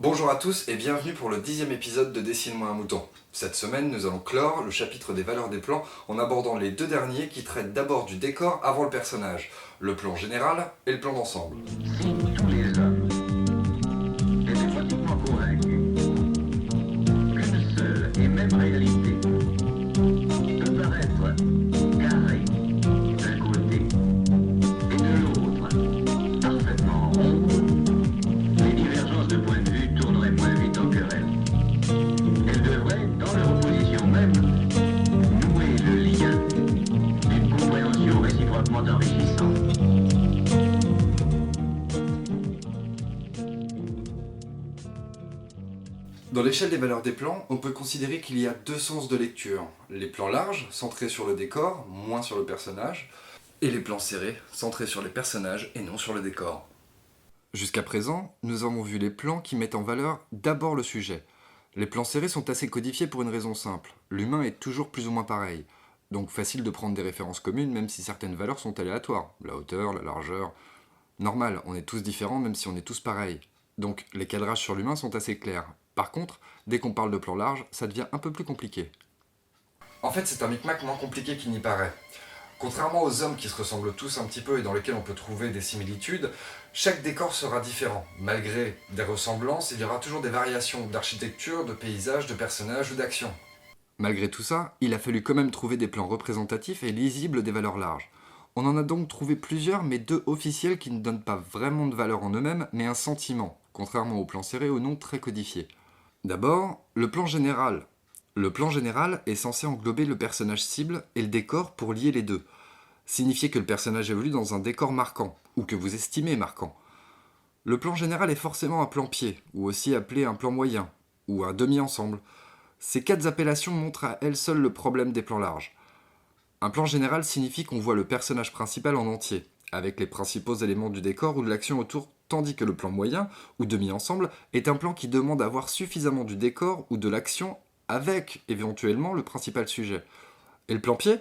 Bonjour à tous et bienvenue pour le 10e épisode de Dessine-moi un mouton. Cette semaine, nous allons clore le chapitre des valeurs des plans en abordant les deux derniers qui traitent d'abord du décor avant le personnage, le plan général et le plan d'ensemble. Si tous les hommes étaient pratiquement convaincus qu'une seule et même réalité peut paraître carrée d'un côté et de l'autre parfaitement ronde, les divergences de point de vue tourneraient moins vite en querelle. Elles devraient, dans leur opposition même, nouer le lien d'une compréhension réciproquement enrichissante. Dans l'échelle des valeurs des plans, on peut considérer qu'il y a deux sens de lecture. Les plans larges, centrés sur le décor, moins sur le personnage, et les plans serrés, centrés sur les personnages et non sur le décor. Jusqu'à présent, nous avons vu les plans qui mettent en valeur d'abord le sujet. Les plans serrés sont assez codifiés pour une raison simple. L'humain est toujours plus ou moins pareil. Donc facile de prendre des références communes même si certaines valeurs sont aléatoires. La hauteur, la largeur... Normal, on est tous différents même si on est tous pareils. Donc les cadrages sur l'humain sont assez clairs. Par contre, dès qu'on parle de plan large, ça devient un peu plus compliqué. En fait, c'est un micmac moins compliqué qu'il n'y paraît. Contrairement aux hommes qui se ressemblent tous un petit peu et dans lesquels on peut trouver des similitudes, chaque décor sera différent. Malgré des ressemblances, il y aura toujours des variations d'architecture, de paysage, de personnages ou d'actions. Malgré tout ça, il a fallu quand même trouver des plans représentatifs et lisibles des valeurs larges. On en a donc trouvé plusieurs, mais deux officiels qui ne donnent pas vraiment de valeur en eux-mêmes, mais un sentiment, contrairement aux plans serrés au nom très codifié. D'abord, le plan général. Le plan général est censé englober le personnage cible et le décor pour lier les deux. Signifier que le personnage évolue dans un décor marquant, ou que vous estimez marquant. Le plan général est forcément un plan pied, ou aussi appelé un plan moyen, ou un demi-ensemble. Ces quatre appellations montrent à elles seules le problème des plans larges. Un plan général signifie qu'on voit le personnage principal en entier, avec les principaux éléments du décor ou de l'action autour, tandis que le plan moyen, ou demi-ensemble, est un plan qui demande à voir suffisamment du décor ou de l'action avec, éventuellement, le principal sujet. Et le plan pied ?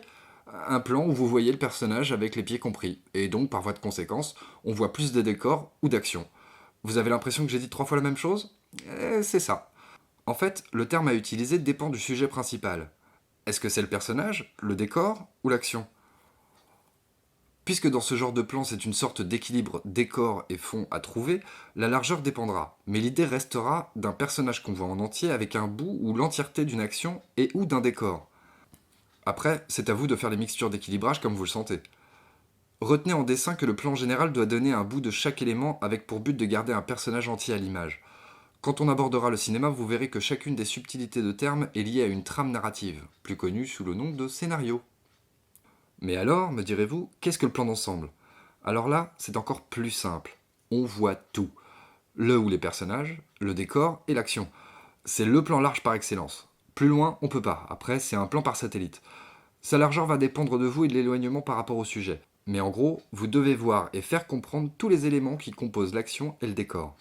Un plan où vous voyez le personnage avec les pieds compris, et donc, par voie de conséquence, on voit plus de décors ou d'actions. Vous avez l'impression que j'ai dit 3 fois la même chose ? C'est ça. En fait, le terme à utiliser dépend du sujet principal. Est-ce que c'est le personnage, le décor ou l'action ? Puisque dans ce genre de plan c'est une sorte d'équilibre décor et fond à trouver, la largeur dépendra, mais l'idée restera d'un personnage qu'on voit en entier avec un bout ou l'entièreté d'une action et ou d'un décor. Après, c'est à vous de faire les mixtures d'équilibrage comme vous le sentez. Retenez en dessin que le plan général doit donner un bout de chaque élément avec pour but de garder un personnage entier à l'image. Quand on abordera le cinéma, vous verrez que chacune des subtilités de termes est liée à une trame narrative, plus connue sous le nom de scénario. Mais alors, me direz-vous, qu'est-ce que le plan d'ensemble ? Alors là, c'est encore plus simple. On voit tout. Le ou les personnages, le décor et l'action. C'est le plan large par excellence. Plus loin, on peut pas. Après, c'est un plan par satellite. Sa largeur va dépendre de vous et de l'éloignement par rapport au sujet. Mais en gros, vous devez voir et faire comprendre tous les éléments qui composent l'action et le décor.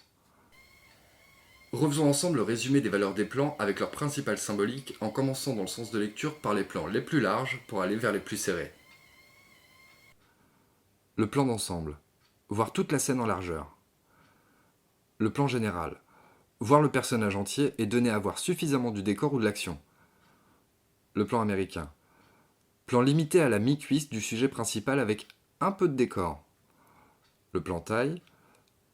Refaisons ensemble le résumé des valeurs des plans avec leur principale symbolique en commençant dans le sens de lecture par les plans les plus larges pour aller vers les plus serrés. Le plan d'ensemble. Voir toute la scène en largeur. Le plan général. Voir le personnage entier et donner à voir suffisamment du décor ou de l'action. Le plan américain. Plan limité à la mi-cuisse du sujet principal avec un peu de décor. Le plan taille.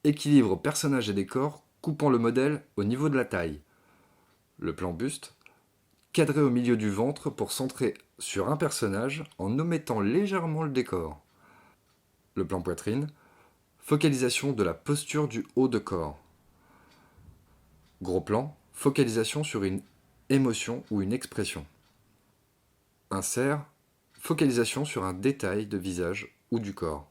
Équilibre personnage et décor, coupant le modèle au niveau de la taille. Le plan buste. Cadré au milieu du ventre pour centrer sur un personnage en omettant légèrement le décor. Le plan poitrine. Focalisation de la posture du haut de corps. Gros plan. Focalisation sur une émotion ou une expression. Insert. Focalisation sur un détail de visage ou du corps.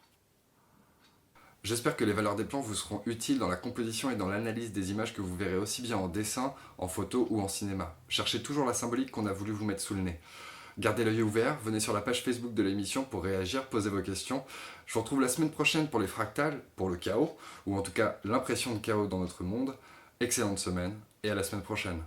J'espère que les valeurs des plans vous seront utiles dans la composition et dans l'analyse des images que vous verrez aussi bien en dessin, en photo ou en cinéma. Cherchez toujours la symbolique qu'on a voulu vous mettre sous le nez. Gardez l'œil ouvert, venez sur la page Facebook de l'émission pour réagir, poser vos questions. Je vous retrouve la semaine prochaine pour les fractales, pour le chaos, ou en tout cas l'impression de chaos dans notre monde. Excellente semaine et à la semaine prochaine.